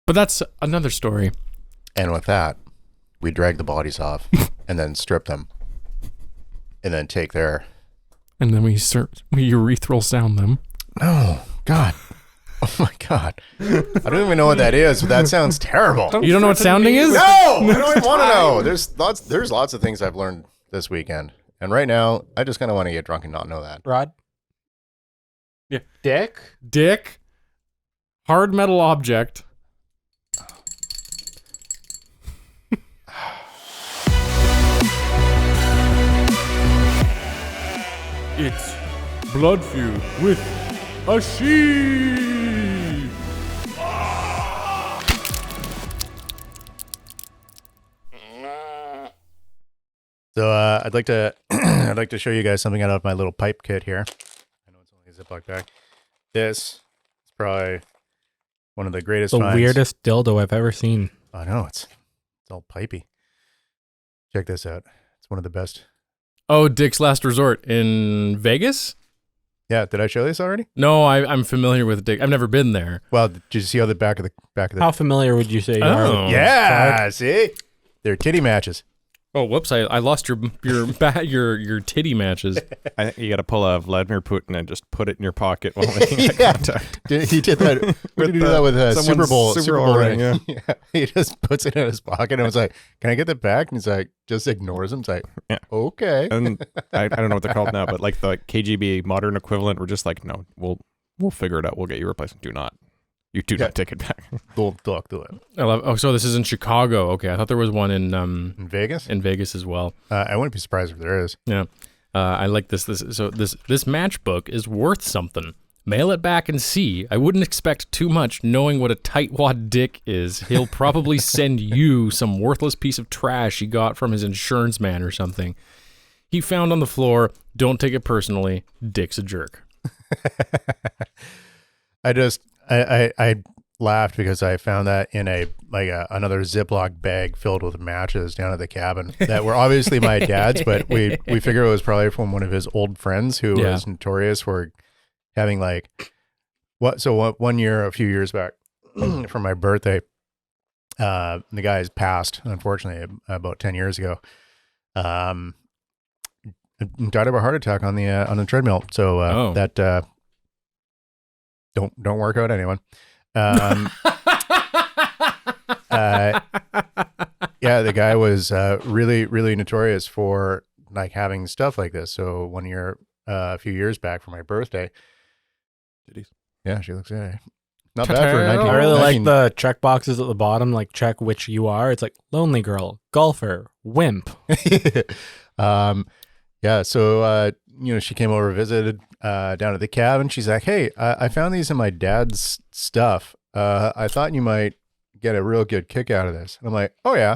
But that's another story. And with that, we drag the bodies off and then strip them and then take their... And then we urethral sound them. Oh, God. Oh, my God. I don't even know what that is, but that sounds terrible. You don't know what sounding is? No! I don't even want to know. There's lots of things I've learned this weekend. And right now, I just kind of want to get drunk and not know that. Rod? Yeah. Dick? Hard metal object. It's Blood Feud with a sheep. So I'd like to show you guys something out of my little pipe kit here. I know it's only a Ziploc bag. This is probably one of the greatest The finds. weirdest dildo I've ever seen. I know, it's all pipey. Check this out. It's one of the best. Oh, Dick's Last Resort in Vegas? Yeah, did I show this already? No, I'm familiar with Dick. I've never been there. Well, did you see how the back of the How familiar would you say you are? Oh. with Yeah, see? They're titty matches. Oh, whoops! I lost your titty matches. I think you got to pull a Vladimir Putin and just put it in your pocket while making eye Yeah. contact. He did that. Where did he do that with Super someone's Bowl ring, ring? Yeah. He just puts it in his pocket and was like, "Can I get that back?" And he's like, just ignores him. It's like, Yeah. Okay. And I don't know what they're called now, but like the KGB modern equivalent, we're just like, no, we'll figure it out. We'll get you a replacement. You do not take it back. Do it. I love. Oh, so this is in Chicago. Okay, I thought there was one in In Vegas? in Vegas as well. I wouldn't be surprised if there is. Yeah, I like this. This matchbook is worth something. Mail it back and see. I wouldn't expect too much, knowing what a tightwad Dick is. He'll probably send you some worthless piece of trash he got from his insurance man or something. He found on the floor. Don't take it personally. Dick's a jerk. I laughed because I found that in another Ziploc bag filled with matches down at the cabin that were obviously my dad's, but we figured it was probably from one of his old friends who was notorious for having one year, a few years back for my birthday, the guy has passed, unfortunately, about 10 years ago. Died of a heart attack on the treadmill. So that don't work out, anyone. Yeah, the guy was really, really notorious for like having stuff like this. So one year, a few years back for my birthday. Yeah, she looks not bad for a 19. I really like the check boxes at the bottom, like check which you are. It's like lonely girl, golfer, wimp. Yeah, so she came over, visited down at the cabin. She's like, "Hey, I found these in my dad's stuff. I thought you might get a real good kick out of this." And I'm like, "Oh yeah,"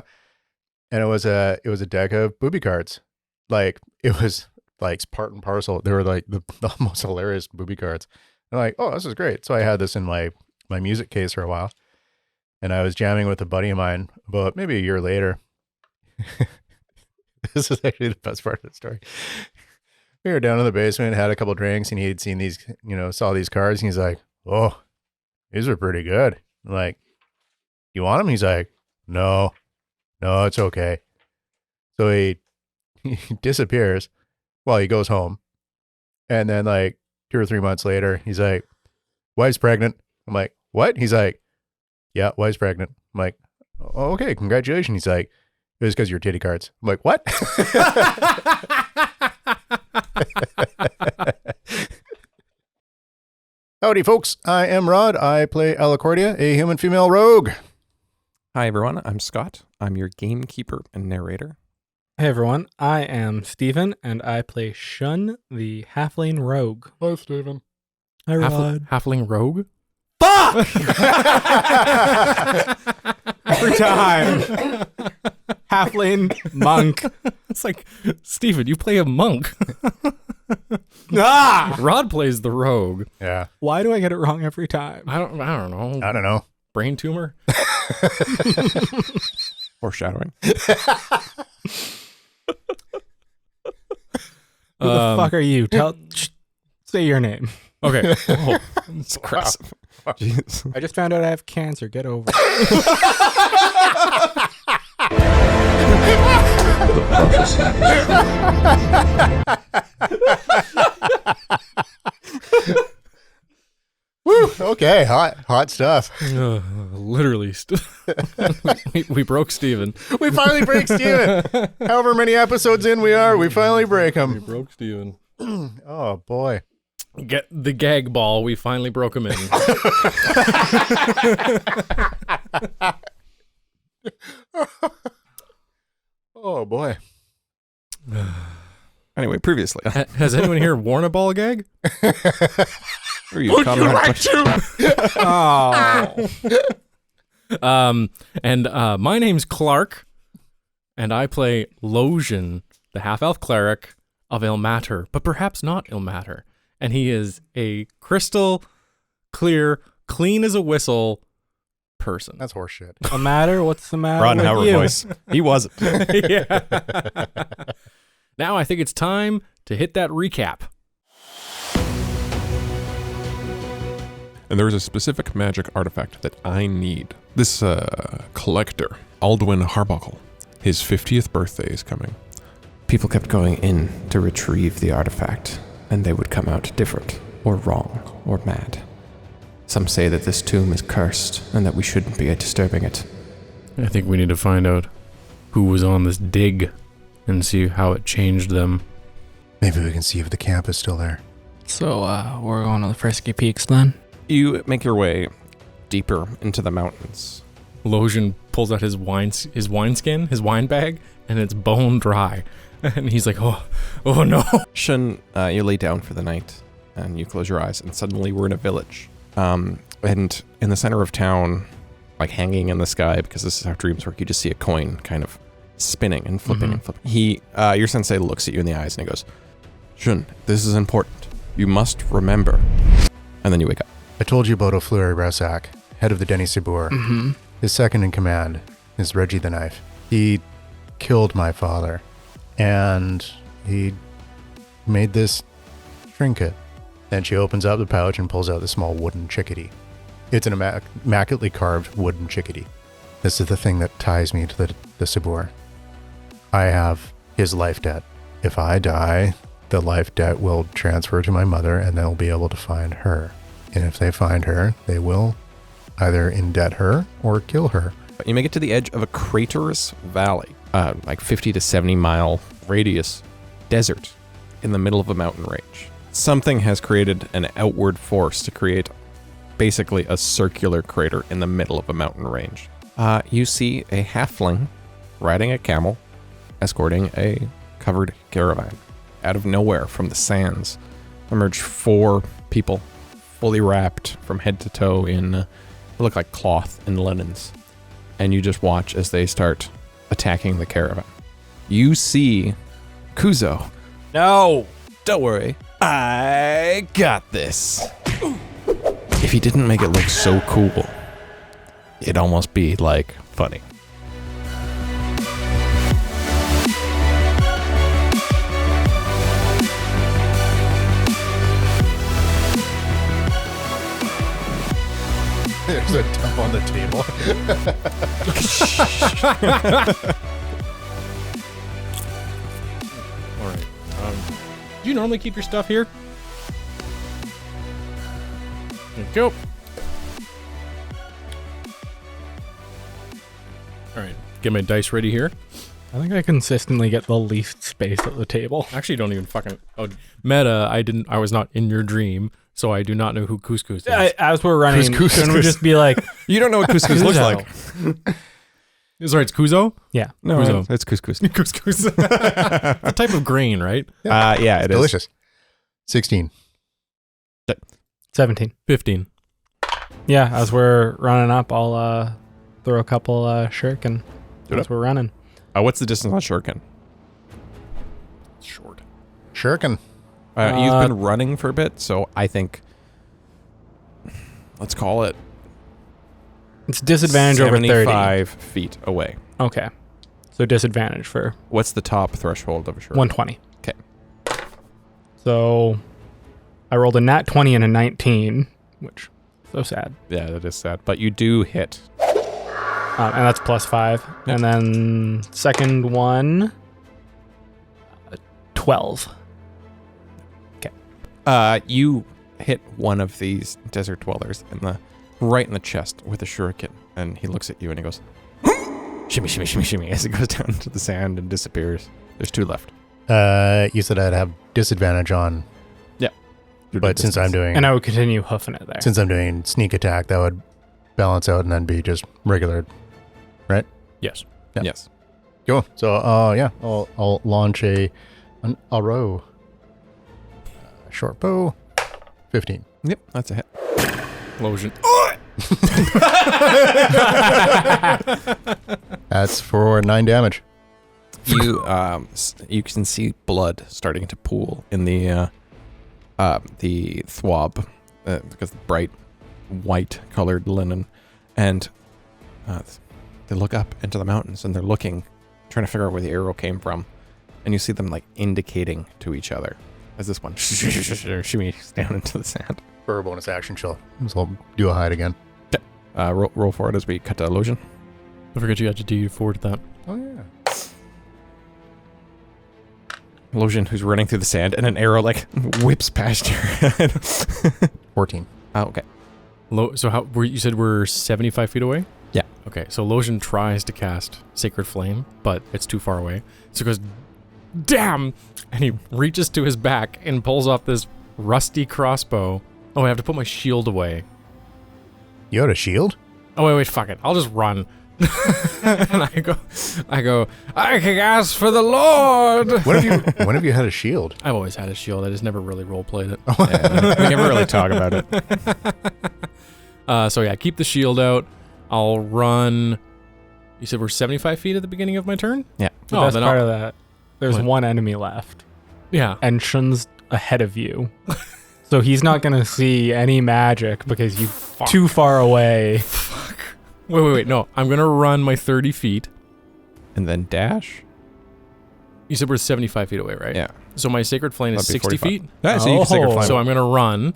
and it was a deck of booby cards. Like it was like part and parcel. They were like the most hilarious booby cards. And I'm like, "Oh, this is great." So I had this in my music case for a while, and I was jamming with a buddy of mine about maybe a year later. This is actually the best part of the story. We were down in the basement, had a couple drinks, and he had seen these, saw these cards, and he's like, "Oh, these are pretty good." I'm like, "You want them?" He's like, No, it's okay." So he disappears while he goes home. And then like 2 or 3 months later, he's like, "Wife's pregnant." I'm like, "What?" He's like, "Yeah, wife's pregnant." I'm like, "Oh, okay, congratulations." He's like, "It was because of your titty cards." I'm like, "What?" Howdy, folks. I am Rod. I play Alacordia, a human female rogue. Hi, everyone. I'm Scott. I'm your gamekeeper and narrator. Hey everyone, I am Steven, and I play Shun, the halfling rogue. Hi, Steven. Hi, Rod. Halfling rogue? Fuck! Every time. Halfling monk. It's like, Steven, you play a monk. Ah! Rod plays the rogue. Yeah. Why do I get it wrong every time? I don't know. I don't know. Brain tumor? Foreshadowing. Who the fuck are you? Say your name. Okay. Oh, it's Chris. Jeez. I just found out I have cancer. Get over it. Woo! Okay, hot stuff. Literally. We broke Steven. We finally break Steven. However many episodes in we are, we finally break We him. broke Steven. Oh, boy. Get the gag ball. We finally broke him in. Oh, boy. Anyway, previously. Has anyone here worn a ball gag? Would you like to? Oh. And my name's Clark, and I play Lojan, the half-elf cleric of Ilmater, but perhaps not Ilmater. And he is a crystal clear, clean as a whistle person. That's horseshit. The matter? What's the matter Ron with Howard you? voice. He wasn't. Yeah. Now I think it's time to hit that recap. And there is a specific magic artifact that I need. This collector, Aldwin Harbuckle, his 50th birthday is coming. People kept going in to retrieve the artifact, and they would come out different, or wrong, or mad. Some say that this tomb is cursed, and that we shouldn't be disturbing it. I think we need to find out who was on this dig and see how it changed them. Maybe we can see if the camp is still there. So, we're going to the Frisky Peaks then? You make your way deeper into the mountains. Lojan pulls out his wine bag, and it's bone dry. And he's like, oh no. Shun, you lay down for the night, and you close your eyes, and suddenly we're in a village. And in the center of town, like hanging in the sky, because this is how dreams work, you just see a coin kind of spinning and flipping and flipping. Your sensei looks at you in the eyes, and he goes, Shun, this is important. You must remember. And then you wake up. I told you about O'Fleury Bressac, head of the Denny Sabur. Mm-hmm. His second in command is Reggie the Knife. He killed my father, and he made this trinket. Then she opens up the pouch and pulls out the small wooden chickadee. It's an immaculately carved wooden chickadee. This is the thing that ties me to the Sabur. I have his life debt. If I die, the life debt will transfer to my mother, and they'll be able to find her. And if they find her, they will either indebt her or kill her. You make it to the edge of a craterous valley, like 50 to 70 mile radius desert in the middle of a mountain range. Something has created an outward force to create basically a circular crater in the middle of a mountain range. You see a halfling riding a camel, escorting a covered caravan. Out of nowhere, from the sands, emerge 4 people, fully wrapped from head to toe in what look like cloth and linens. And you just watch as they start attacking the caravan. You see Kuzo. No! Don't worry, I got this. If he didn't make it look so cool, it'd almost be like funny. There's a dump on the table. All right. Do you normally keep your stuff here? There you go. All right. Get my dice ready here. I think I consistently get the least space at the table. Actually, don't even fucking. Oh, meta. I was not in your dream, so I do not know who Couscous is. As we're running, Couscous. shouldn't we just be like, You don't know what couscous looks like. Sorry, it's Kuzo? yeah, No, Kuzo. it's couscous. Couscous. It's a type of grain, right? Yeah, it is. Delicious. 16. 17. 15. Yeah, as we're running up, I'll throw a couple shuriken Do it as up. we're running. What's the distance on Shuriken? Short. Shuriken. You've been running for a bit, so I think, let's call it It's disadvantage over 30. 75 feet away. Okay. So disadvantage for What's the top threshold of a Shuriken? 120. 'Kay. So I rolled a nat 20 and a 19, which So sad. Yeah, that is sad. But you do hit. And that's +5. Yep. And then second one, 12. You hit one of these desert dwellers right in the chest with a shuriken, and he looks at you and he goes, shimmy, shimmy, shimmy, shimmy, as it goes down to the sand and disappears. There's 2 left. You said I'd have disadvantage on, but since I'm doing And I would continue hoofing it there. since I'm doing sneak attack, that would balance out and then be just regular, right? Yes. Yeah. Yes. Cool. So, I'll launch an arrow. Short bow. 15. Yep, that's a hit. Lotion. That's for 9 damage. You you can see blood starting to pool in the thwab because the bright white colored linen, and they look up into the mountains and they're looking, trying to figure out where the arrow came from, and you see them like indicating to each other as this one shimmies down into the sand. For a bonus action, so I'll do a hide again. Roll for it as we cut to illusion. Don't forget you got your D4 to that. Oh, yeah. Illusion, who's running through the sand, and an arrow like whips past your head. 14. Oh, okay. So you said we're 75 feet away? Yeah. Okay, so Lotion tries to cast Sacred Flame, but it's too far away. So he goes, damn! And he reaches to his back and pulls off this rusty crossbow. Oh, I have to put my shield away. You had a shield? Oh, wait, fuck it. I'll just run. And I go, I can ask for the Lord! When have you had a shield? I've always had a shield. I just never really roleplayed it. Yeah, we never really talk about it. So yeah, keep the shield out. I'll run. You said we're 75 feet at the beginning of my turn? Yeah. The Oh, best then part I'll- of that, there's What? one enemy left, Yeah. and Shun's ahead of you. So he's not going to see any magic because you're too far away. Wait. No, I'm going to run my 30 feet. And then dash? You said we're 75 feet away, right? Yeah. So my Sacred Flame is That'd be 60 45. feet. Yeah, so you can take her Oh. flying. So I'm going to run.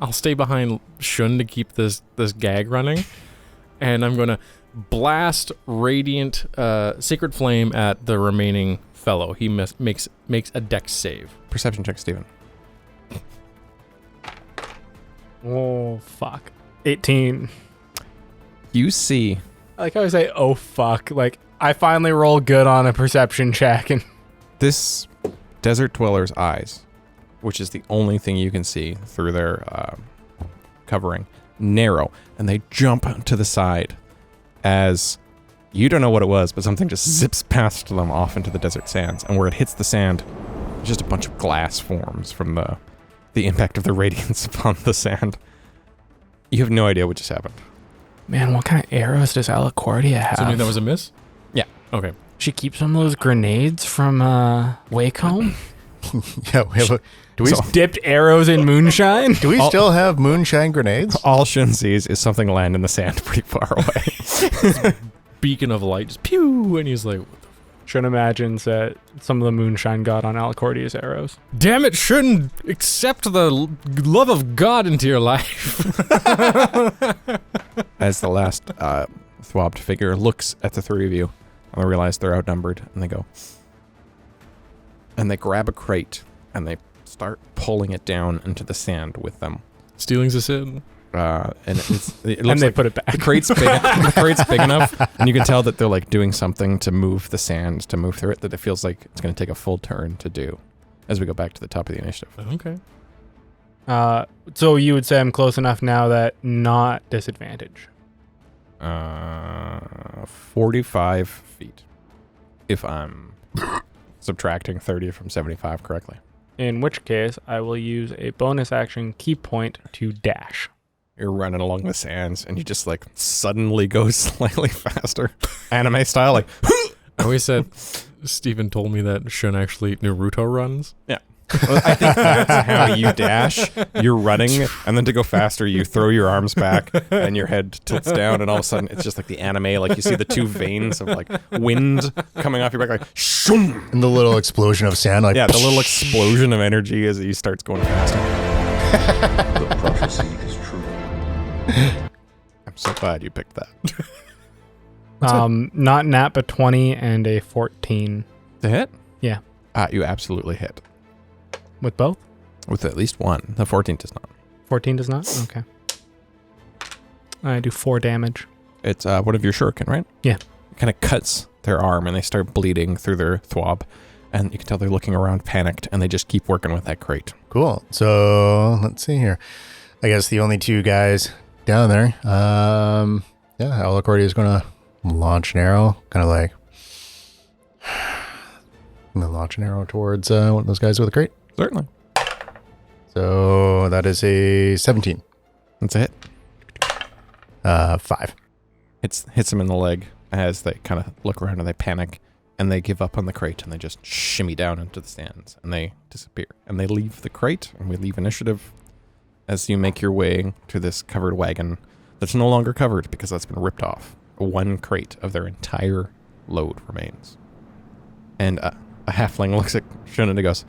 I'll stay behind Shun to keep this gag running. And I'm going to blast Radiant Sacred Flame at the remaining fellow. He makes a dex save. Perception check, Steven. Oh, fuck. 18. You see I like how I say, oh, fuck. Like, I finally roll good on a perception check, and this desert dweller's eyes, which is the only thing you can see through their covering, narrow, and they jump to the side as you don't know what it was, but something just zips past them off into the desert sands, and where it hits the sand, just a bunch of glass forms from the impact of the radiance upon the sand. You have no idea what just happened. man, what kind of arrows does Alacordia have? So you knew that was a miss? Yeah. Okay. She keeps some of those grenades from Wacombe. Yeah, we have Dipped arrows in moonshine. do we still have moonshine grenades? All Shun sees is something land in the sand pretty far away. Beacon of light, just pew, and he's like, Shun imagines that some of the moonshine got on Alacordia's arrows. damn it, shouldn't accept the love of God into your life. As the last thwobbed figure looks at the three of you, and they realize they're outnumbered, and they go, and they grab a crate, and they start pulling it down into the sand with them. Stealing's a sin. And it looks And they like put it back. the crate's big. The crate's big enough, and you can tell that they're like doing something to move the sand to move through it. That it feels like it's going to take a full turn to do. As we go back to the top of the initiative. Okay. So you would say I'm close enough now that not disadvantage. 45 feet. If I'm subtracting 30 from 75 correctly. In which case, I will use a bonus action key point to dash. You're running along the sands, and you just like suddenly go slightly faster, anime style. Like, I always said, Steven told me that Shun actually Naruto runs. yeah. Well, I think that's how you dash. You're running, and then to go faster, you throw your arms back, and your head tilts down, and all of a sudden, it's just like the anime. Like you see the two veins of like wind coming off your back, like shoom. And the little explosion of sand, like Yeah, the little explosion of energy as he starts going faster. The prophecy is true. I'm so glad you picked that. Not nat, but 20 and a 14. The hit? Yeah. You absolutely hit. With both? With at least one. The 14 does not. 14 does not? Okay. I do 4 damage. It's one of your shuriken, right? Yeah. It kind of cuts their arm and they start bleeding through their thwob. And you can tell they're looking around panicked and they just keep working with that crate. Cool. So let's see here. I guess the only 2 guys down there. Yeah, Alacordia is going to launch an arrow, kind of like. I'm going to launch an arrow towards one of those guys with a crate. Certainly. So that is a 17. That's a hit. 5. Hits them in the leg as they kind of look around and they panic and they give up on the crate and they just shimmy down into the stands and they disappear. And they leave the crate and we leave initiative as you make your way to this covered wagon that's no longer covered because that's been ripped off. 1 crate of their entire load remains. And a halfling looks at Shun and he goes,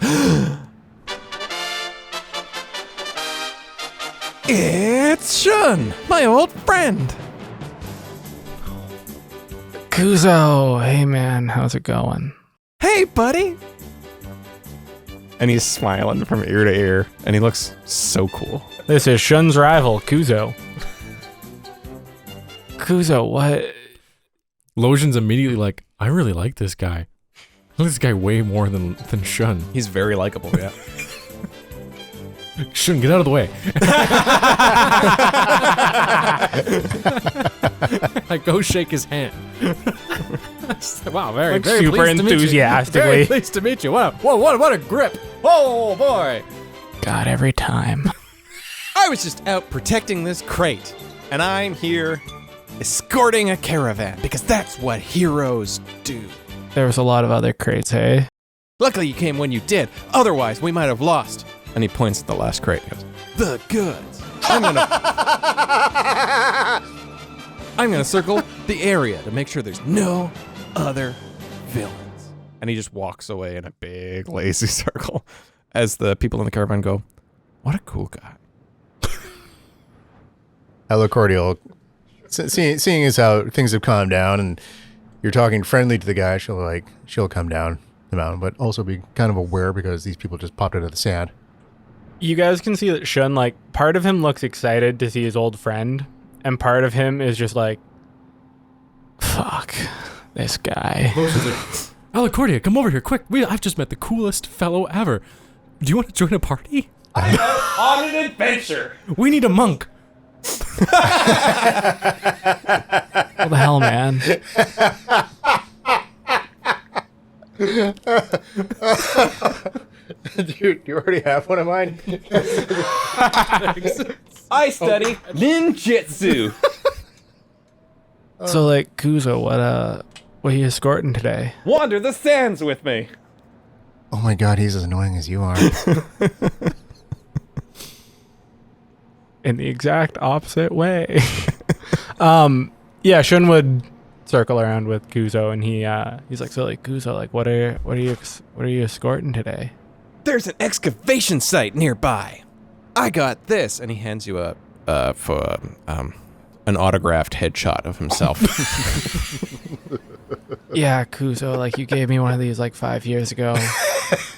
"It's Shun, my old friend." Kuzo, hey man, how's it going? "Hey, buddy." And he's smiling from ear to ear, and he looks so cool. This is Shun's rival, Kuzo. Kuzo, what? Lojin's immediately like, I really like this guy. I like this guy way more than Shun. He's very likable, yeah. Shun, get out of the way. I go shake his hand. Wow, very Like super pleased to meet you. enthusiastically. Very pleased to meet you. What a grip. Oh, boy. God, every time. I was just out protecting this crate, and I'm here escorting a caravan, because that's what heroes do. There was a lot of other crates, hey? Luckily you came when you did, otherwise we might have lost. And he points at the last crate and goes, "The goods. I'm gonna circle the area to make sure there's no other villains." And he just walks away in a big lazy circle as the people in the caravan go, "What a cool guy." Alacordia, seeing as how things have calmed down and you're talking friendly to the guy, she'll come down the mountain, but also be kind of aware because these people just popped out of the sand. You guys can see that Shun, like, part of him looks excited to see his old friend, and part of him is just like, fuck, this guy. Alacordia, come over here, quick. I've just met the coolest fellow ever. Do you want to join a party? I'm on an adventure. We need a monk. What the hell, man? Dude, you already have one of mine? I study ninjutsu. So, like, Kuzo, what are you escorting today? Wander the sands with me. Oh my god, he's as annoying as you are. In the exact opposite way. Yeah, Shun would circle around with Kuzo, and he's like, so, like, Kuzo, like, what are you escorting today? "There's an excavation site nearby. I got this." And he hands you an autographed headshot of himself. Yeah, Kuzo, like, you gave me one of these like 5 years ago.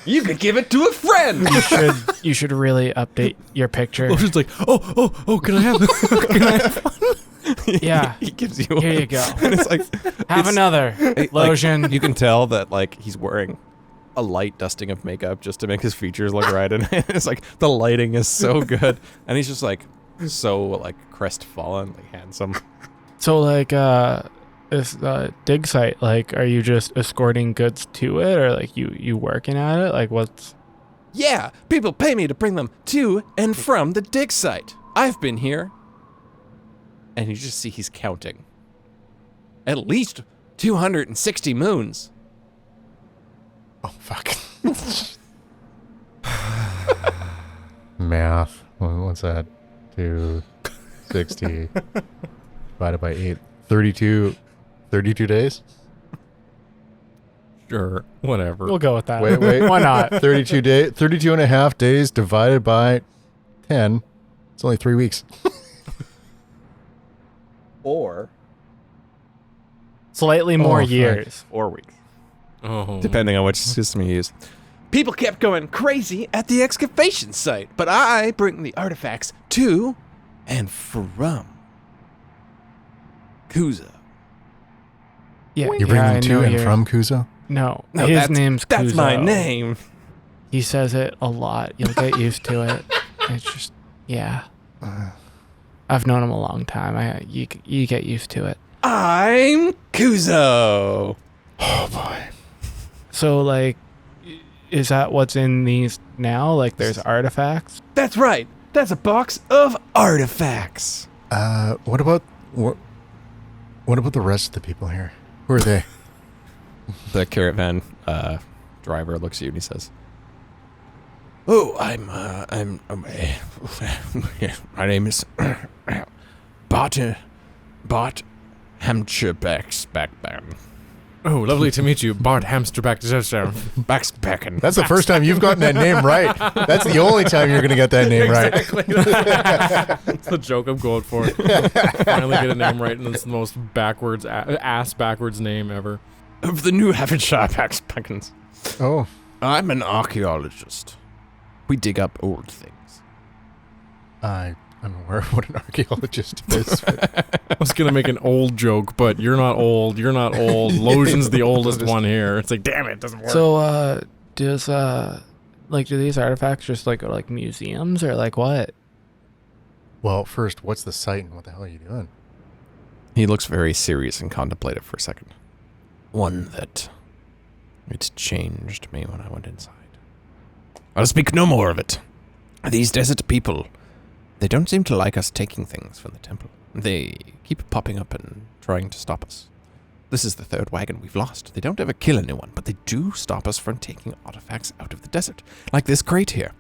You could give it to a friend. You should really update your picture. Lojin's like, oh, can I have one? Yeah. He gives you Here one. you go. And it's like, Have another, Lojin. You can tell that like he's wearing a light dusting of makeup just to make his features look right, and it's like the lighting is so good, and he's just like so like crestfallen, like handsome. So, like, this dig site, like, are you just escorting goods to it, or like you working at it? Like, what's? Yeah, people pay me to bring them to and from the dig site. I've been here. And you just see he's counting. At least 260 moons. Oh, fuck. Math. What's that? 260 divided by 8. 32 days? Sure, whatever. We'll go with that. Wait. Why not? 32 and a half days divided by 10. It's only 3 weeks. Or Slightly more fuck. years. 4 weeks. Oh. Depending on which system you use. People kept going crazy at the excavation site, but I bring the artifacts to and from Kuza. Yeah, You're bringing I to know and you're- from Kuzo? No, No, his name's Kuzo. That's my name. He says it a lot. You'll get used to it. It's just, yeah. I've known him a long time. You get used to it. I'm Kuzo. Oh boy. So, like, is that what's in these now? Like, there's artifacts? That's right. That's a box of artifacts. What about the rest of the people here? Who are they? The caravan driver looks at you and he says, Oh, my name is Bart Hamsterbackbacken. Oh, lovely to meet you, Bart Hamsterback. Backbacken. That's the first time you've gotten that name right. That's the only time you're going to get that name right. That's the joke I'm going for. Finally get a name right, and it's the most backwards, ass backwards name ever. Of the New Hampshire Backbackens. Oh, I'm an archaeologist. We dig up old things. I'm aware of what an archaeologist is. I was gonna make an old joke, but you're not old. You're not old. Lotion's the oldest one here. It's like, damn it, doesn't work. So, do these artifacts just, like, go to, like, museums or, like, what? Well, first, what's the site and what the hell are you doing? he looks very serious and contemplative for a second. One that it changed me when I went inside. I'll speak no more of it. These desert people, they don't seem to like us taking things from the temple. They keep popping up and trying to stop us. This is the third wagon we've lost. They don't ever kill anyone, but they do stop us from taking artifacts out of the desert. Like this crate here.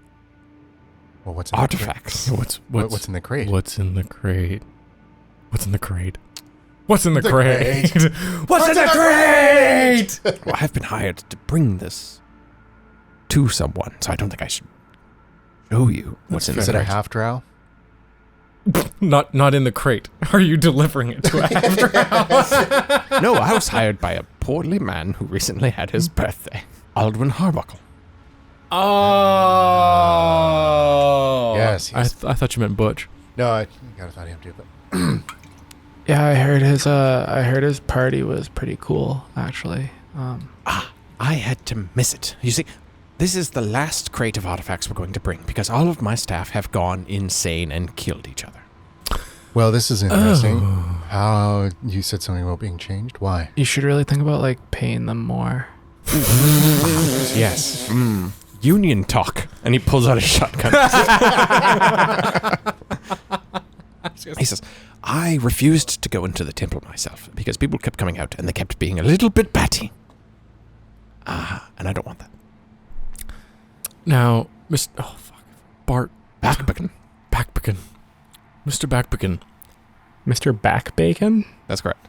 Well, what's in Artifacts. what's in the crate? What's in the crate? What's in the crate? What's in the The crate? crate. What's in the crate? Well, I've been hired to bring this to someone, so I don't think I should show you what's in Is the it a crate. half drow? Not in the crate. Are you delivering it to a after house? No, I was hired by a portly man who recently had his birthday. Aldwin Harbuckle. Oh. Yes, I thought you meant Butch. No, I kind of thought him too, but Yeah, I heard his party was pretty cool, actually. I had to miss it. You see, this is the last crate of artifacts we're going to bring because all of my staff have gone insane and killed each other. well, this is interesting. How you said something about being changed? Why? You should really think about, like, paying them more. Yes. Union talk. And he pulls out a shotgun. He says, I refused to go into the temple myself because people kept coming out and they kept being a little bit batty. And I don't want that. Now, Bart Backbacon. Backbacon. Mr. Backbacon. Mr. Backbacon? That's correct.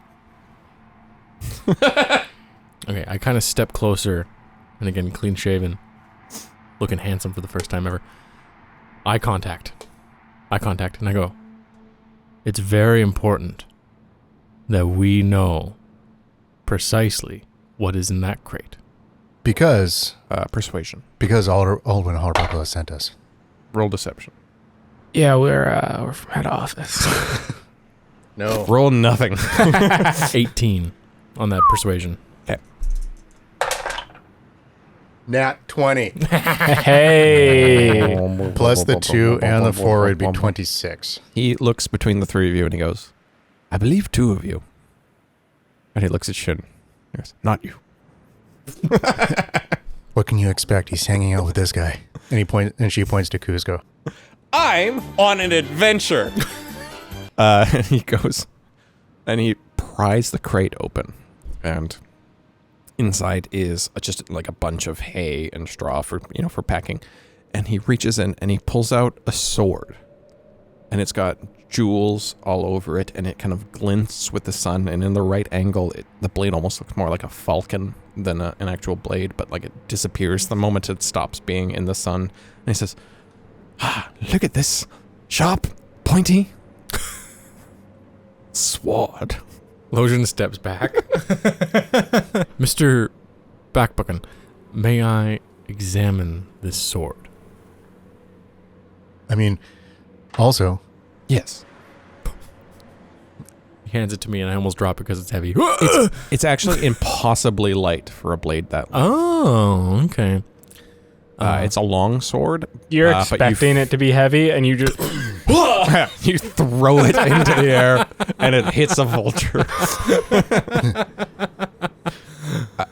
Okay, I kind of step closer, and again, clean shaven, looking handsome for the first time ever. Eye contact, and I go, it's very important that we know precisely what is in that crate. Because Persuasion. Aldwin Harbuckle has sent us. Roll deception. Yeah, we're from head office. No. Roll nothing. 18 on that persuasion. Nat 20. Hey! Plus the 2 and the 4 would be 26. He looks between the three of you and he goes, I believe 2 of you. and he looks at Shun. He goes, Not you. What can you expect? He's hanging out with this guy. And she points to Kuzco. I'm on an adventure. and he goes, and he pries the crate open, and inside is just like a bunch of hay and straw for packing. And he reaches in and he pulls out a sword, and it's got jewels all over it, and it kind of glints with the sun. And in the right angle, the blade almost looks more like a falcon than an actual blade, but like it disappears the moment it stops being in the sun. And he says, Look at this. Sharp, pointy. sword. Lojan steps back. Mr. Backbucken, may I examine this sword? I mean, also, Yes. He hands it to me and I almost drop it because it's heavy. It's actually impossibly light for a blade that light. Oh, okay. It's a long sword. You're but expecting it to be heavy, and you just You throw it into the air, and it hits a vulture.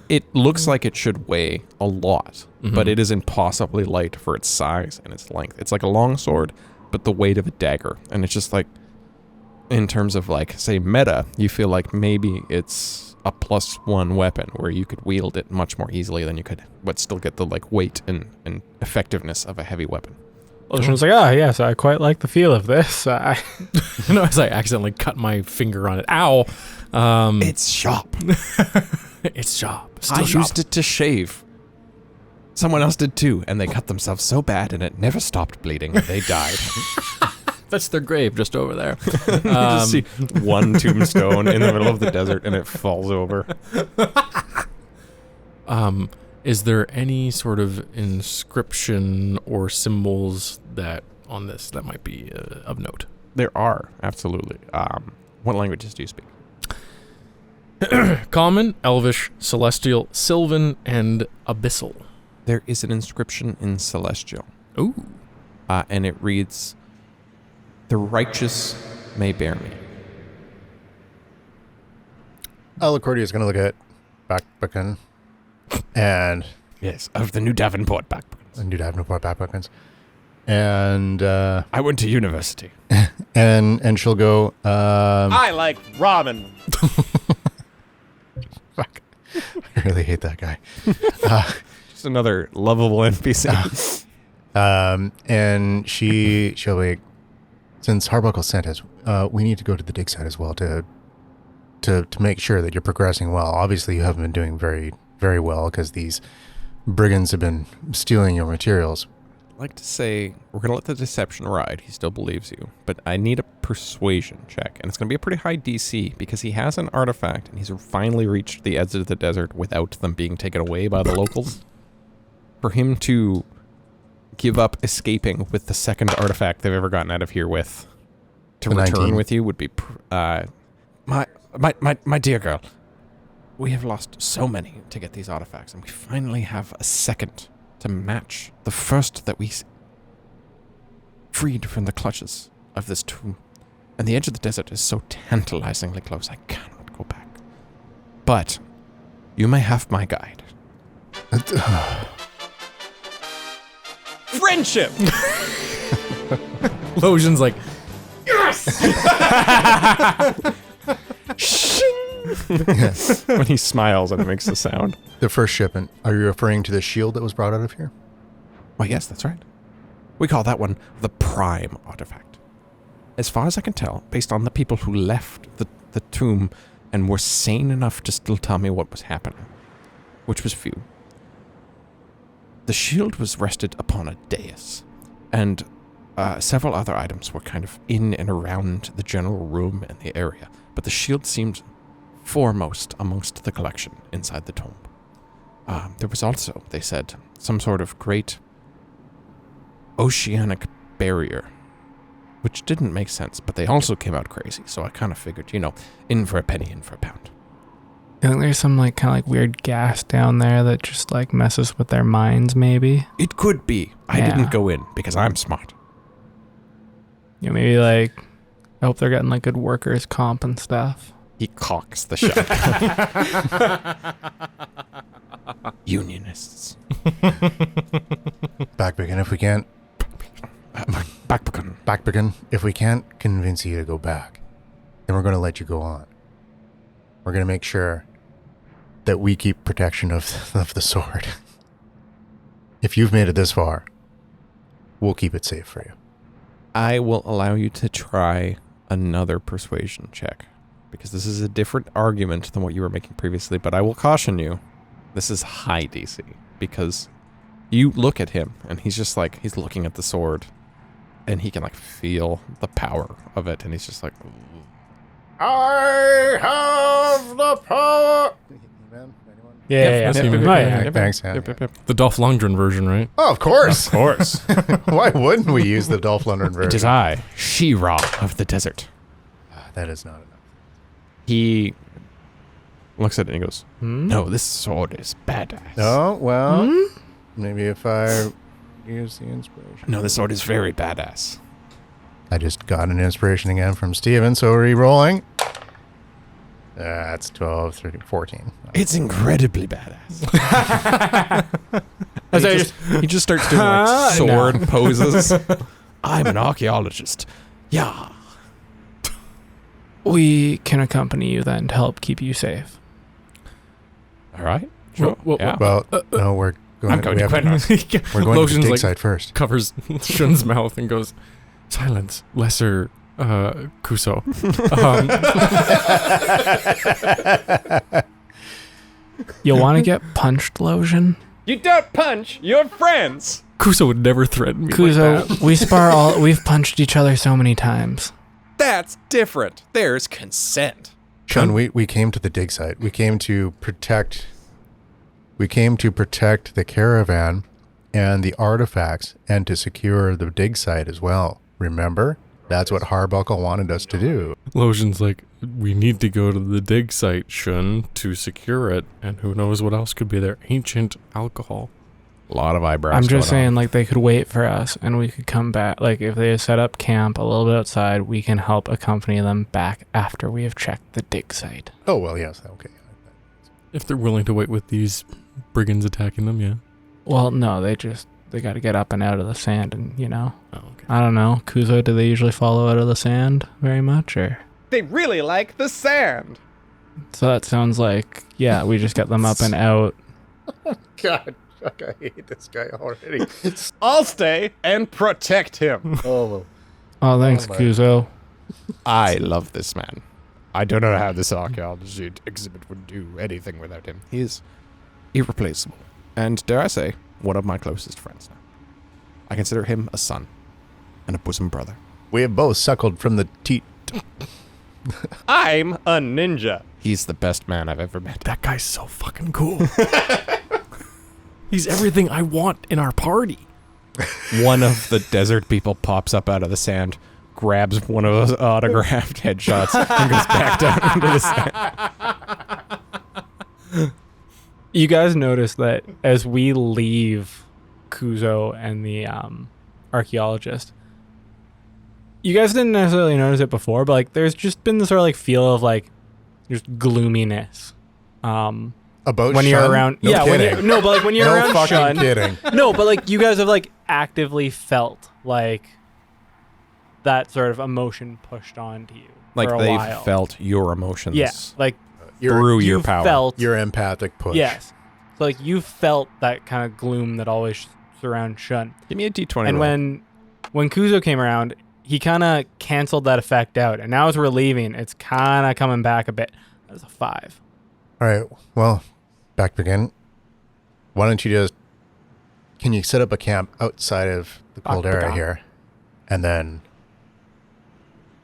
It looks like it should weigh a lot, but it is impossibly light for its size and its length. It's like a long sword, but the weight of a dagger. And it's just like, in terms of like, say, meta, you feel like maybe it's a +1 weapon where you could wield it much more easily than you could, but still get the like weight and effectiveness of a heavy weapon. Lotion's like, oh yes, I quite like the feel of this. No, as I accidentally cut my finger on it. Ow. It's sharp. It's sharp. I Still sharp. used it to shave. Someone else did too, and they cut themselves so bad and it never stopped bleeding. They died. That's their grave just over there. You just see one tombstone in the middle of the desert, and it falls over. Is there any sort of inscription or symbols that on this that might be of note? There are, absolutely. What languages do you speak? Common, Elvish, Celestial, Sylvan, and Abyssal. There is an inscription in Celestial, Ooh. and it reads, "The righteous may bear me." Alacordia is going to look at Backbucken and Yes, of the New Davenport backpackers. New Davenport Backbuckens. And I went to university. and she'll go, I like ramen. fuck. I really hate that guy. Just another lovable NPC. And she'll be, since Harbuckle sent us, we need to go to the dig site as well to make sure that you're progressing well. Obviously, you haven't been doing very, very well because these brigands have been stealing your materials. I'd like to say we're going to let the deception ride. He still believes you. But I need a persuasion check. And it's going to be a pretty high DC because he has an artifact and he's finally reached the edge of the desert without them being taken away by the locals. For him to give up escaping with the second artifact they've ever gotten out of here with to The return 19. with you would be... My dear girl, we have lost so many to get these artifacts, and we finally have a second to match the first that we freed from the clutches of this tomb. And the edge of the desert is so tantalizingly close, I cannot go back. But you may have my guide. Friendship. Lotion's like, when he smiles and it makes the sound. The first shipment, are you referring to the shield that was brought out of here? Why, yes, that's right. We call that one the Prime Artifact. As far as I can tell, based on the people who left the tomb and were sane enough to still tell me what was happening, which was few, the shield was rested upon a dais, and several other items were kind of in and around the general room and the area, but the shield seemed foremost amongst the collection inside the tomb. There was also, they said, some sort of great oceanic barrier, which didn't make sense, but they also came out crazy, so I kind of figured, in for a penny, in for a pound. I think there's some kind of weird gas down there that just messes with their minds, maybe. It could be. I Yeah. didn't go in because I'm smart. Maybe I hope they're getting good workers' comp and stuff. He cocks the shot. Unionists. Backbucken, if we can't, Backbucken. if we can't convince you to go back, then we're going to let you go on. We're going to make sure that we keep protection of the sword. If you've made it this far, we'll keep it safe for you. I will allow you to try another persuasion check, because this is a different argument than what you were making previously, but I will caution you, this is high DC, because you look at him, and he's just he's looking at the sword, and he can feel the power of it, and he's just like, ooh. I have the power. Anyone? Yeah. that's He-Man. Oh, yeah. Thanks. Yeah. The Dolph Lundgren version, right? Oh, of course. Of course. Why wouldn't we use the Dolph Lundgren version? It is I, She-Ra of the desert. That is not enough. He looks at it and he goes, Hmm? no, this sword is badass. Oh, well, maybe if I use the inspiration. No, this sword is very badass. I just got an inspiration again from Steven, so re-rolling. That's 12, 13, 14. It's incredibly badass. He just starts doing Huh? like sword No. poses. I'm an archaeologist. Yeah. We can accompany you then to help keep you safe. All right. Sure. Well, yeah. Well, no, we're going, I'm going we to have- quit. we're going to Lotion's the dig like site first. covers Shun's mouth and goes, silence, lesser Kuso. You want to get punched, Lotion? You don't punch your friends. Kuso would never threaten me Kuzo, like that. we spar all. We've punched each other so many times. That's different. There's consent. Shun, we came to the dig site. We came to protect the caravan and the artifacts and to secure the dig site as well. Remember? That's what Harbuckle wanted us to do. Lotion's like, we need to go to the dig site, Shun, to secure it, and who knows what else could be there. Ancient alcohol. A lot of eyebrows. I'm just going saying, on. like, they could wait for us and we could come back. Like, if they set up camp a little bit outside, we can help accompany them back after we have checked the dig site. Oh, well, yes. Okay. If they're willing to wait with these brigands attacking them, yeah. Well, no, they got to get up and out of the sand and, you know. Oh, okay. I don't know. Kuzo, do they usually follow out of the sand very much? Or They really like the sand. so that sounds like, yeah, we just get them up and out. God, fuck, I hate this guy already. I'll stay and protect him. Oh, Oh, thanks, my. Kuzo. I love this man. I don't know how this archaeology exhibit would do anything without him. He is irreplaceable. And dare I say, one of my closest friends now. I consider him a son and a bosom brother. we have both suckled from the teat. I'm a ninja. He's the best man I've ever met. That guy's so fucking cool. He's everything I want in our party. One of the desert people pops up out of the sand, grabs one of those autographed headshots, and goes back down into the sand. You guys notice that as we leave Kuzo and the archaeologist, you guys didn't necessarily notice it before, but like there's just been this sort of like feel of like just gloominess. About When you're Shun? around, No yeah, kidding. but like when you're No around fucking Shun, kidding. no, but like you guys have like actively felt like that sort of emotion pushed onto you Like for a they've while. felt your emotions Yeah, like through your you power. felt Your empathic push. yes, so like you felt that kind of gloom that always surrounds Shun. Give me a D20 And roll. when Kuzo came around, he kind of canceled that effect out. And now as we're leaving, it's kind of coming back a bit. That's a 5. All right. Well, back begin. Why don't you can you set up a camp outside of the caldera Back. here, and then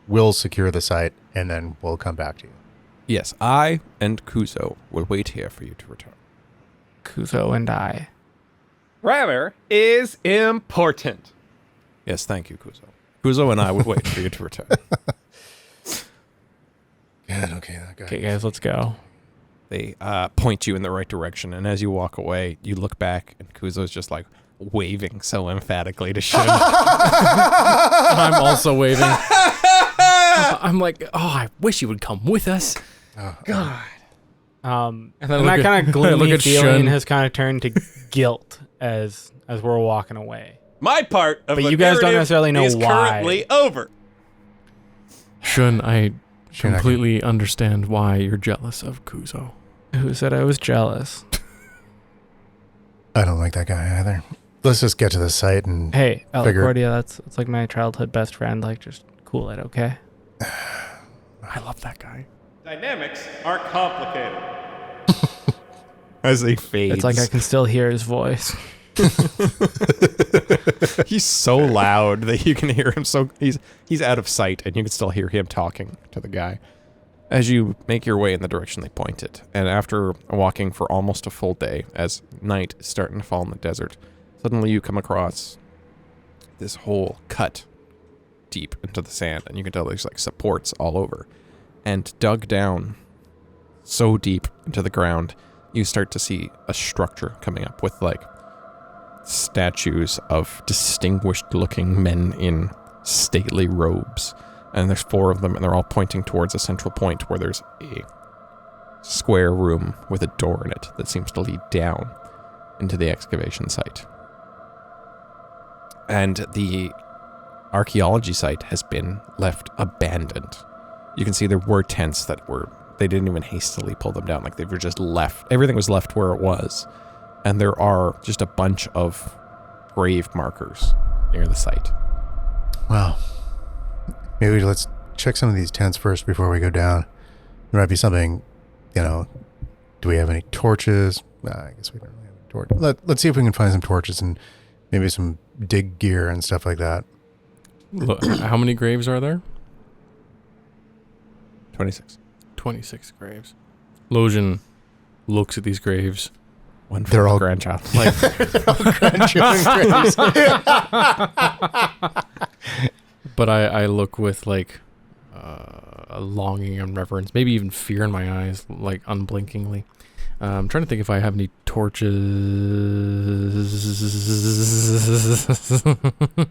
we'll secure the site, and then we'll come back to you. Yes, I and Kuzo will wait here for you to return. Kuzo and I. Grammar is important. Yes, thank you, Kuzo. Kuzo and I will wait for you to return. Good. Okay. Okay, guys, let's go. They point you in the right direction, and as you walk away, you look back, and Kuzo's just like waving so emphatically to Shun. I'm also waving. I'm like, oh, I wish you would come with us. And then that look at- kind of I look gloomy at feeling Shun. has kind of turned to guilt as we're walking away. My part of But the you guys don't narrative necessarily know is why. currently over. Shun, I Shun, I completely understand why you're jealous of Kuzo. Who said I was jealous? I don't like that guy either. Let's just get to the site and Hey, Figure- Alacordia, that's like my childhood best friend. Like, just cool it, okay? I love that guy. Dynamics are complicated. As he fades. It's like I can still hear his voice. He's so loud that you can hear him. So he's out of sight, and you can still hear him talking to the guy. As you make your way in the direction they pointed, and after walking for almost a full day, as night is starting to fall in the desert, suddenly you come across this hole cut deep into the sand, and you can tell there's like supports all over. And dug down so deep into the ground, you start to see a structure coming up with like statues of distinguished looking men in stately robes. And there's 4 of them, and they're all pointing towards a central point where there's a square room with a door in it that seems to lead down into the excavation site. And the archaeology site has been left abandoned. You can see there were tents that they didn't even hastily pull them down. Like they were just left. Everything was left where it was. And there are just a bunch of grave markers near the site. Wow. Maybe let's check some of these tents first before we go down. There might be something, do we have any torches? I guess we don't really have a torch. Let's see if we can find some torches and maybe some dig gear and stuff like that. Look, how many graves are there? 26. 26 graves. Lojan looks at these graves. One for They're the all- grandchild. Like, but I look with like a longing and reverence, maybe even fear in my eyes, like unblinkingly. I'm trying to think if I have any torches.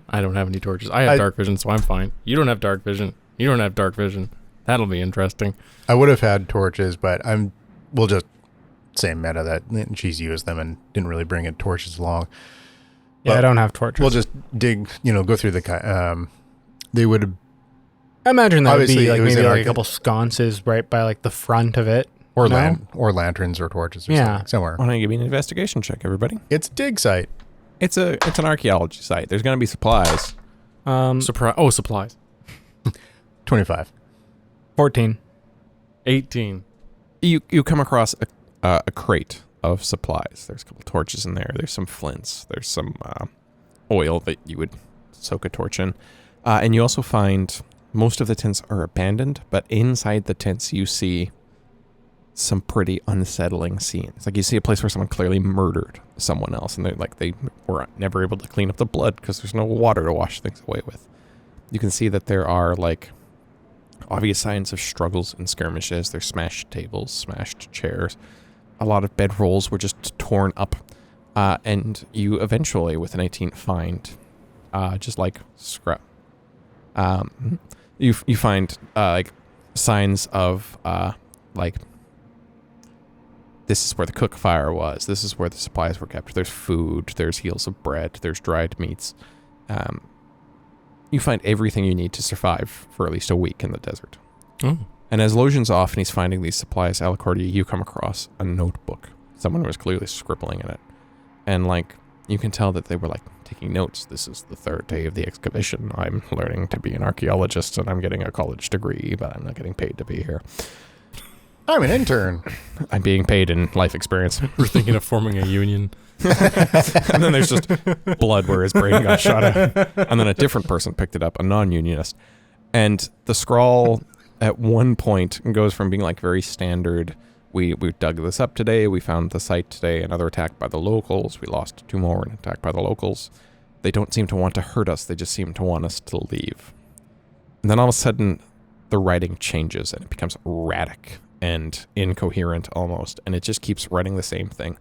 I don't have any torches. I have dark vision, so I'm fine. You don't have dark vision. You don't have dark vision. That'll be interesting. I would have had torches, but we'll just say meta that she's used them and didn't really bring in torches along. Yeah, But I don't have torches. We'll just dig, go through the, they would have, I imagine that would obviously be like it was maybe in like our- a couple sconces right by like the front of it. or No? or lanterns or torches or Yeah. something, somewhere. Why don't you give me an investigation check, everybody? It's a dig site. It's an archaeology site. There's going to be supplies. Surprise! Oh, supplies. 25. 14. 18. You come across a crate of supplies. There's a couple torches in there. There's some flints. There's some oil that you would soak a torch in. And you also find most of the tents are abandoned, but inside the tents you see some pretty unsettling scenes. Like you see a place where someone clearly murdered someone else, and they were never able to clean up the blood because there's no water to wash things away with. You can see that there are like obvious signs of struggles and skirmishes. There's smashed tables, smashed chairs. A lot of bedrolls were just torn up. And you eventually, with an 18, find just like scrap. You find like signs of like this is where the cook fire was. This is where the supplies were kept. There's food. There's heels of bread. There's dried meats. You find everything you need to survive for at least a week in the desert. Oh. And as Lojan's off and he's finding these supplies, Alicordia, you come across a notebook. Someone was clearly scribbling in it. And like, you can tell that they were like taking notes. This is the 3rd day of the excavation. I'm learning to be an archaeologist and I'm getting a college degree, but I'm not getting paid to be here. I'm an intern. I'm being paid in life experience. We're thinking of forming a union. And then there's just blood where his brain got shot out. And then a different person picked it up, a non-unionist. And the scrawl at one point goes from being like very standard, we dug this up today, we found the site today, another attack by the locals, we lost 2 more, an attack by the locals. They don't seem to want to hurt us, they just seem to want us to leave. And then all of a sudden, the writing changes and it becomes erratic and incoherent almost, and it just keeps writing the same thing.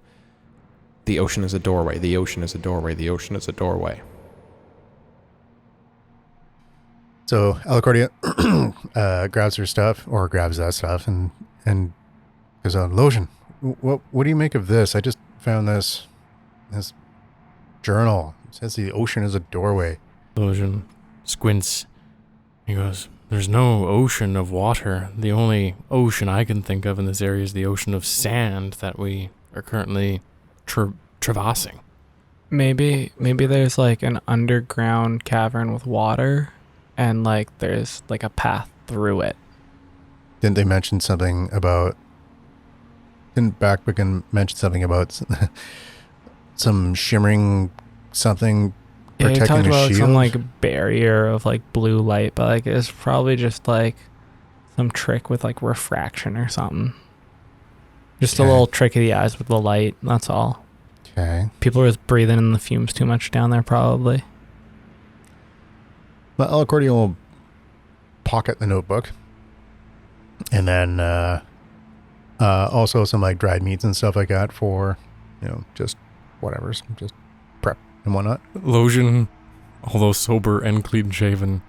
The ocean is a doorway, the ocean is a doorway, the ocean is a doorway. So Alicordia grabs her stuff, or grabs that stuff, and goes on, Lojan, what do you make of this? I just found this journal. It says the ocean is a doorway. Lojan squints. He goes, there's no ocean of water. The only ocean I can think of in this area is the ocean of sand that we are currently traversing. Maybe there's like an underground cavern with water and like there's like a path through it. Didn't they mention something about... Didn't Backbeacon mention something about some shimmering something Yeah, he protecting talked the about shield? some like barrier of like blue light, but like it's probably just like some trick with like refraction or something. Just a Okay. little trick of the eyes with the light. That's all. Okay. People are just breathing in the fumes too much down there, probably. Well, El Accordion will pocket the notebook. And then also some like dried meats and stuff like that for, just whatever, just prep and whatnot. Lotion, although sober and clean shaven,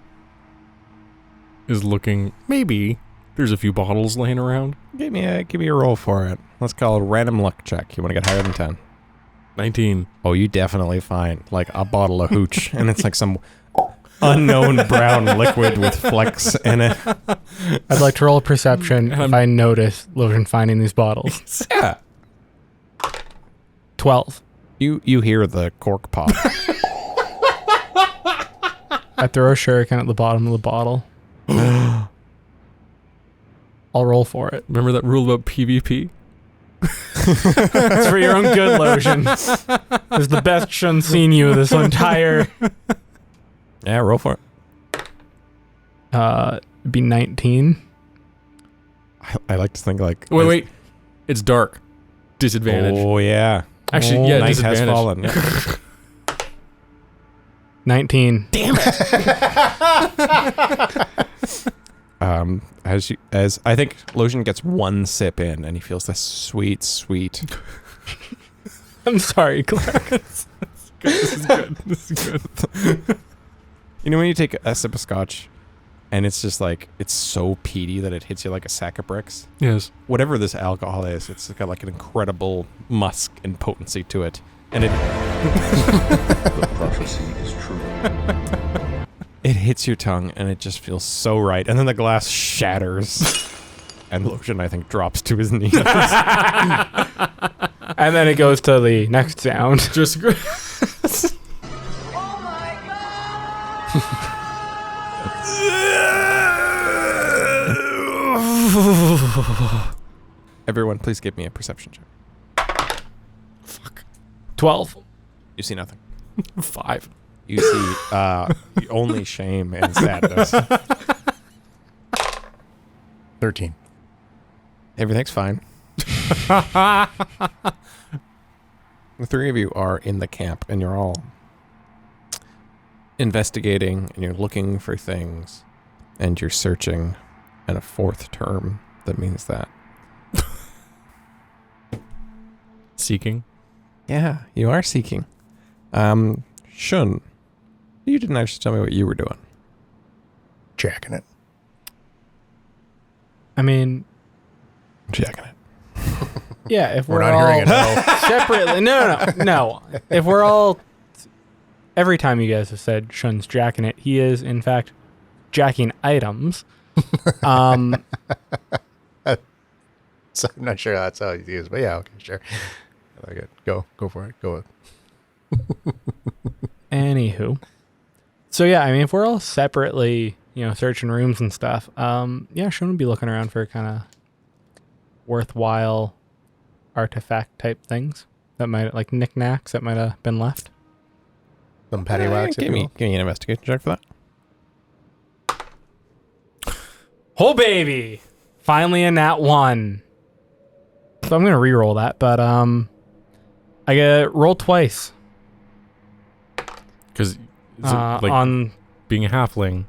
is looking. Maybe there's a few bottles laying around. Give me a roll for it. Let's call it a random luck check. You want to get higher than 10? 19. Oh, you definitely find like a bottle of hooch, and it's like some unknown brown liquid with flecks in it. I'd like to roll a perception if I notice Logan finding these bottles. Yeah. 12. You hear the cork pop. I throw a shuriken at the bottom of the bottle. I'll roll for it. Remember that rule about PvP? It's for your own good, Lotion. It's the best Shun seen you this entire... Yeah, roll for it. It'd be 19. I like to think like... Wait. It's dark. Disadvantage. Oh, yeah. Actually, yeah, Night has disadvantage. fallen. Yeah. 19. Damn it! As I think Lotion gets one sip in, and he feels this sweet... I'm sorry, Clark. This is good. This is good. You know when you take a sip of scotch, and it's just like, it's so peaty that it hits you like a sack of bricks? Yes. Whatever this alcohol is, it's got like an incredible musk and potency to it. And The prophecy is true. it hits your tongue, and it just feels so right. And then the glass shatters, and Lotion, I think, drops to his knees. And then it goes to the next sound. Just. Everyone, please give me a perception check. 12. You see nothing. 5. You see only shame and sadness. 13. Everything's fine. The three of you are in the camp, and you're all investigating, and you're looking for things, and you're searching, and a fourth term that means that. Seeking. Yeah, you are seeking. Shun, you didn't actually tell me what you were doing. Jacking it. I mean, Checking it. yeah, if We're we're, not all hearing it now. separately. No. If we're all... Every time you guys have said Shun's jacking it, he is, in fact, jacking items. So I'm not sure that's how it's used, but yeah, okay, sure. I like it. Go for it. Go with. Anywho. So yeah, I mean, if we're all separately, searching rooms and stuff, yeah, Shun would be looking around for kind of worthwhile artifact type things that might, like knickknacks that might have been left. Some patty wax. Give me an investigation check for that. Oh baby! Finally a nat 1. So I'm gonna re-roll that, but I get roll twice. Because like on being a halfling,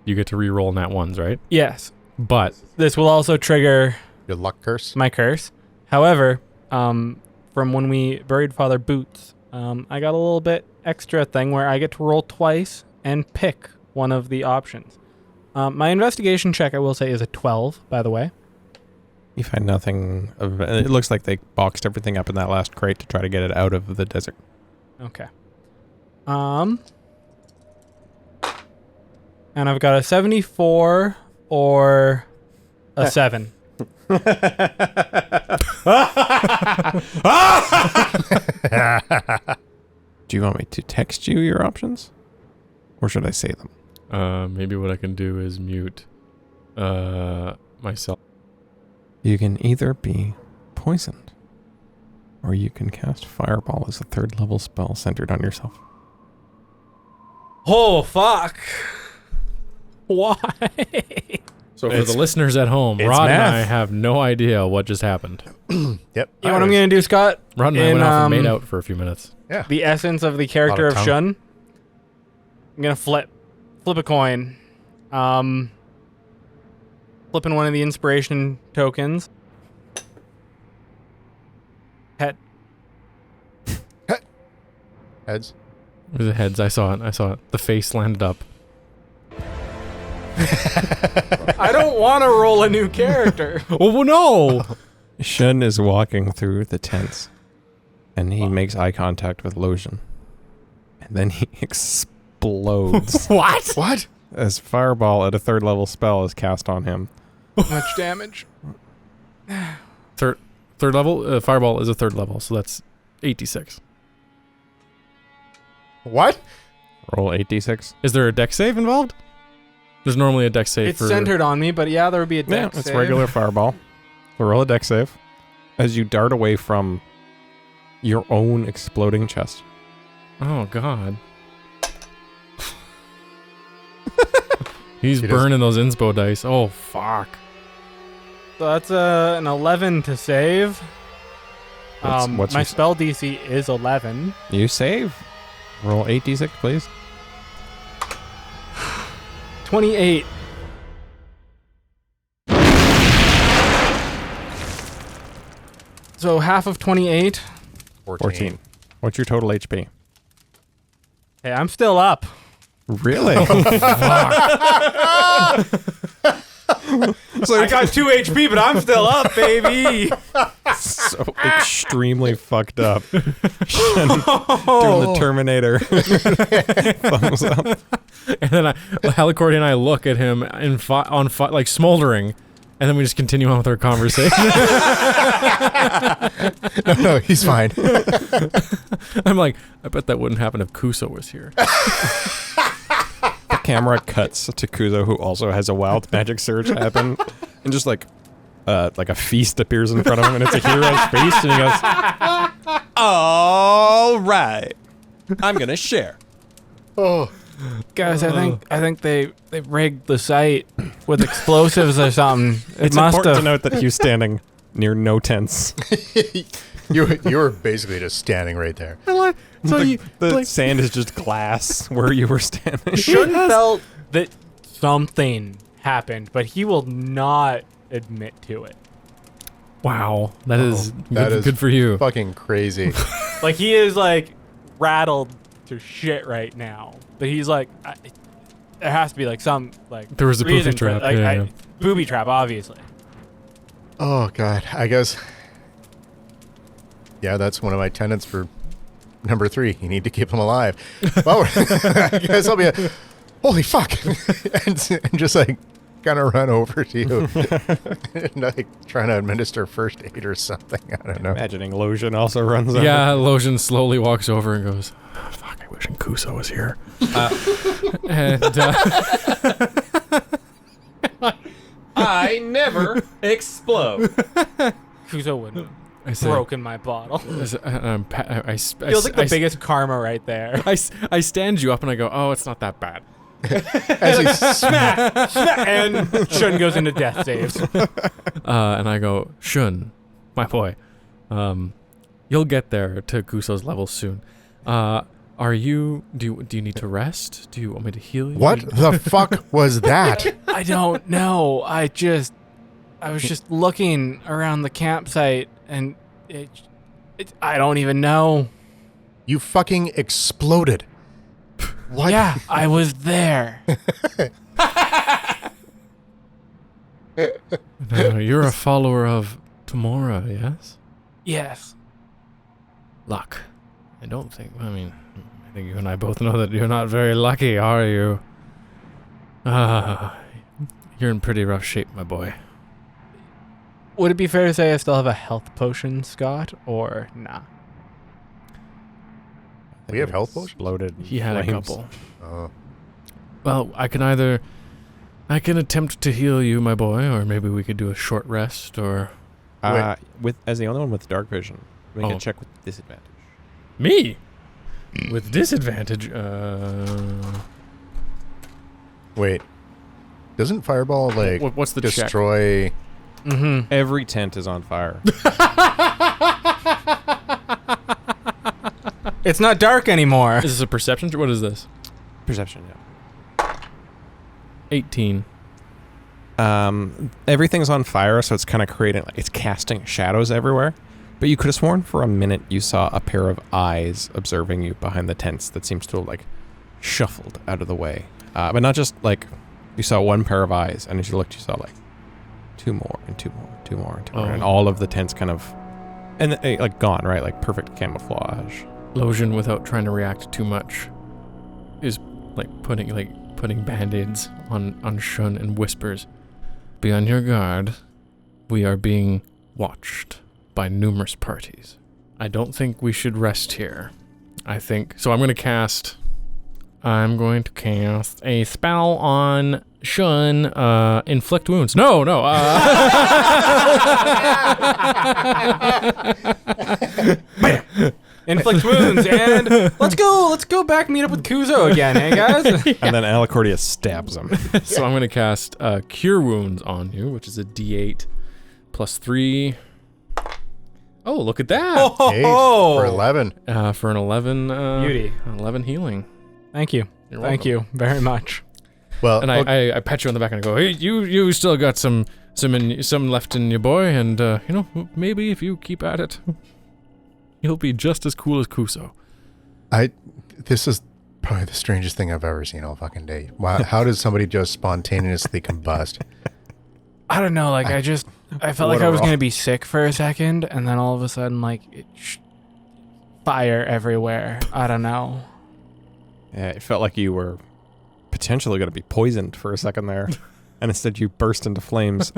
you get to re-roll nat ones, right? yes. But This will also trigger Your luck curse. my curse. However, from when we buried Father Boots, I got a little bit extra thing where I get to roll twice and pick one of the options. My investigation check, I will say, is a 12, by the way. You find nothing of it. Looks like they boxed everything up in that last crate to try to get it out of the desert. Okay. And I've got a 74 or a 7. Do you want me to text you your options? Or should I say them? maybe what I can do is mute myself. You can either be poisoned, or you can cast Fireball as a 3rd level spell centered on yourself. Oh, fuck. Why? So for the listeners at home, it's Rod and math. I have no idea what just happened. Yep. You know what I'm going to do, Scott? Rod and I went off and made out for a few minutes. Yeah. The essence of the character of tongue. Shun. I'm going to flip a coin. Flipping one of the inspiration tokens. Head. Heads. It was the heads. I saw it. The face landed up. I don't want to roll a new character. Oh, no! Shun is walking through the tents, and he makes eye contact with Lotion. And then he explodes What? What? as Fireball at a 3rd level spell is cast on him. Much damage. Third level? Fireball is a 3rd level, so that's 86. What? Roll 8d6. Is there a dex save involved? There's normally a dex save It's for... centered on me, but yeah, there would be a Yeah, dex it's save. regular Fireball. So roll a dex save as you dart away from your own exploding chest. Oh, God. He's He burning those inspo dice. Oh, fuck. So that's an 11 to save. What's My your- spell DC is 11. You save. Roll 8d6, please. 28. So half of 28. 14. What's your total HP? Hey, I'm still up. Really? I got 2 HP, but I'm still up, baby. So extremely fucked up. Doing the Terminator. Thumbs up. And then Halicordi and I look at him like smoldering, and then we just continue on with our conversation. No, he's fine. I'm like, I bet that wouldn't happen if Kuso was here. The camera cuts to Kuzo, who also has a wild magic surge happen, and just like a feast appears in front of him, and it's a hero's feast, and he goes, All right. I'm going to share. Oh. Guys, I think they rigged the site with explosives or something. It's important to note that he was standing near no tents. You were basically just standing right there. The sand is just glass where you were standing. Shun felt that something happened, but he will not admit to it. Wow, that is that is good for you. Fucking crazy. Like, he is like rattled to shit right now, but he's like, there has to be like some like There was a reason booby for it. trap. Like, Yeah. booby trap, obviously. Oh God, I guess. Yeah, that's one of my tenets for number 3. You need to keep them alive. Well, I guess I'll be holy fuck, and just like kind of run over to you, and like trying to administer first aid or something. I don't know. Imagining Lotion also runs over. Yeah, Lotion slowly walks over and goes, oh, fuck, I wish Kuso was here. I never explode. Kuzo would I say, broken my bottle. feels Feels like the biggest karma right there. I stand you up and I go, oh, it's not that bad. As he And Shun goes into death saves. And I go, Shun, my boy, you'll get there to Kuso's level soon. Do you need to rest? Do you want me to heal you? What the fuck was that? I don't know. I was just looking around the campsite, and I don't even know. You fucking exploded. What? Yeah, I was there. No, you're a follower of Tamora, yes? Yes. Luck. I think you and I both know that you're not very lucky, are you? You're in pretty rough shape, my boy. Would it be fair to say I still have a health potion, Scott, or nah? We have health potions? Exploded. He had a flames. couple. Oh. Well, I can attempt to heal you, my boy, or maybe we could do a short rest, or... As the only one with dark vision, make Oh. a check with disadvantage. Me? With disadvantage, Wait. Doesn't fireball like What's the check? destroy? Mm-hmm. Every tent is on fire. It's not dark anymore. Is this a perception? What is this? Perception, yeah. 18. Everything's on fire, so it's kind of creating, like, it's casting shadows everywhere. But you could have sworn for a minute you saw a pair of eyes observing you behind the tents that seems to have, like, shuffled out of the way. But not just, like, you saw one pair of eyes, and as you looked, you saw, like, two more, and two more, two more, and two more. And all of the tents kind of, and like, gone, right? Like, perfect camouflage. Lojan, without trying to react too much, is, putting band-aids on Shun and whispers, "Be on your guard. We are being watched by numerous parties. I don't think we should rest here. I'm going to cast a spell on Shun, inflict wounds. No. Inflict wounds, and let's go back meet up with Kuzo again, hey guys? And then Alicordia stabs him. So I'm going to cast Cure Wounds on you, which is a D8 plus 3. Oh, look at that. Eight for 11. For an 11 Beauty. 11 healing. Thank you. You're Thank welcome. you very much. Well, And I pat you on the back and I go, "Hey, you still got some left in your boy, and maybe if you keep at it, you'll be just as cool as Kuso." this is probably the strangest thing I've ever seen all fucking day. Wow, how does somebody just spontaneously combust? I don't know, like I felt like I was going to be sick for a second, and then all of a sudden, like, fire everywhere. I don't know. Yeah, it felt like you were potentially going to be poisoned for a second there, and instead you burst into flames.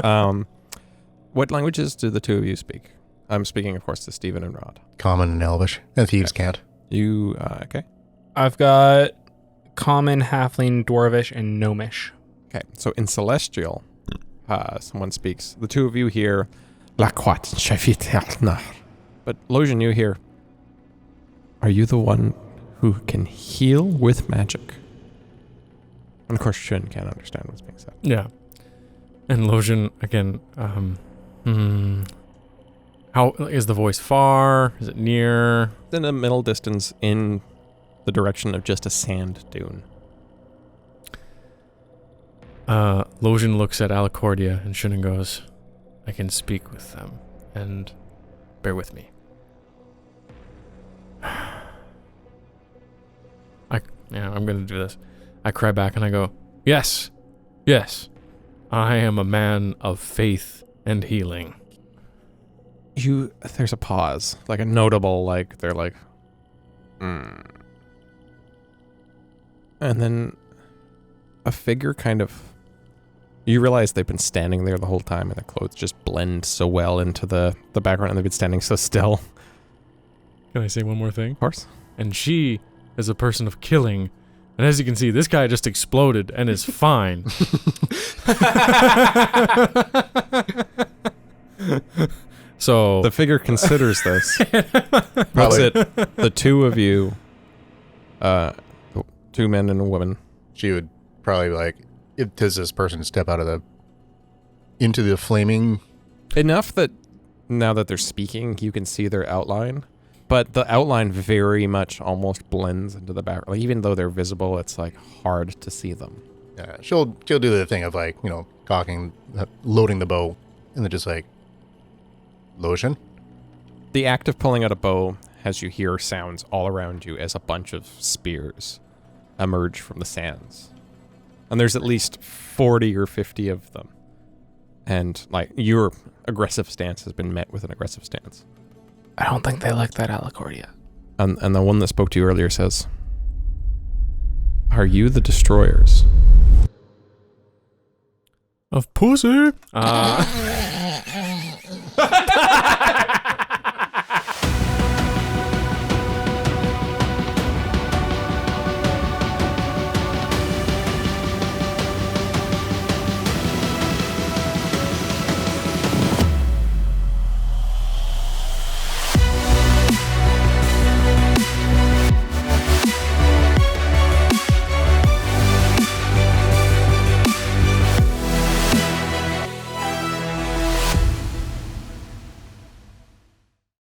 What languages do the two of you speak? I'm speaking, of course, to Stephen and Rod. Common and Elvish. And thieves can't. You, okay. I've got Common, Halfling, Dwarvish, and Gnomish. Okay, so in Celestial, someone speaks. The two of you hear, Laquat Shafit. But Lojan, you hear, "Are you the one who can heal with magic?" And of course, Shun can't understand what's being said. Yeah. And Lojan, again, how is the voice far? Is it near? In a middle distance in the direction of just a sand dune. Lojan looks at Alicordia and Shun and goes, "I can speak with them, and bear with me." I'm gonna do this. I cry back and I go, yes, I am a man of faith and healing. There's a pause, like a notable, like, they're like, And then a figure kind of, you realize they've been standing there the whole time and their clothes just blend so well into the background and they've been standing so still. Can I say one more thing? Of course. And she is a person of killing. And as you can see, this guy just exploded and is fine. So The figure considers this. Looks Probably. at the two of you, two men and a woman. She would probably be like, does this person step out into the flaming? Enough that now that they're speaking, you can see their outline. But the outline very much almost blends into the background. Like, even though they're visible, it's like hard to see them. Yeah, she'll do the thing of like, cocking, loading the bow, and then just like, lotion. The act of pulling out a bow has you hear sounds all around you as a bunch of spears emerge from the sands. And there's at least 40 or 50 of them. And like, your aggressive stance has been met with an aggressive stance. I don't think they like that Alicordia. And the one that spoke to you earlier says, "Are you the destroyers?" of pussy.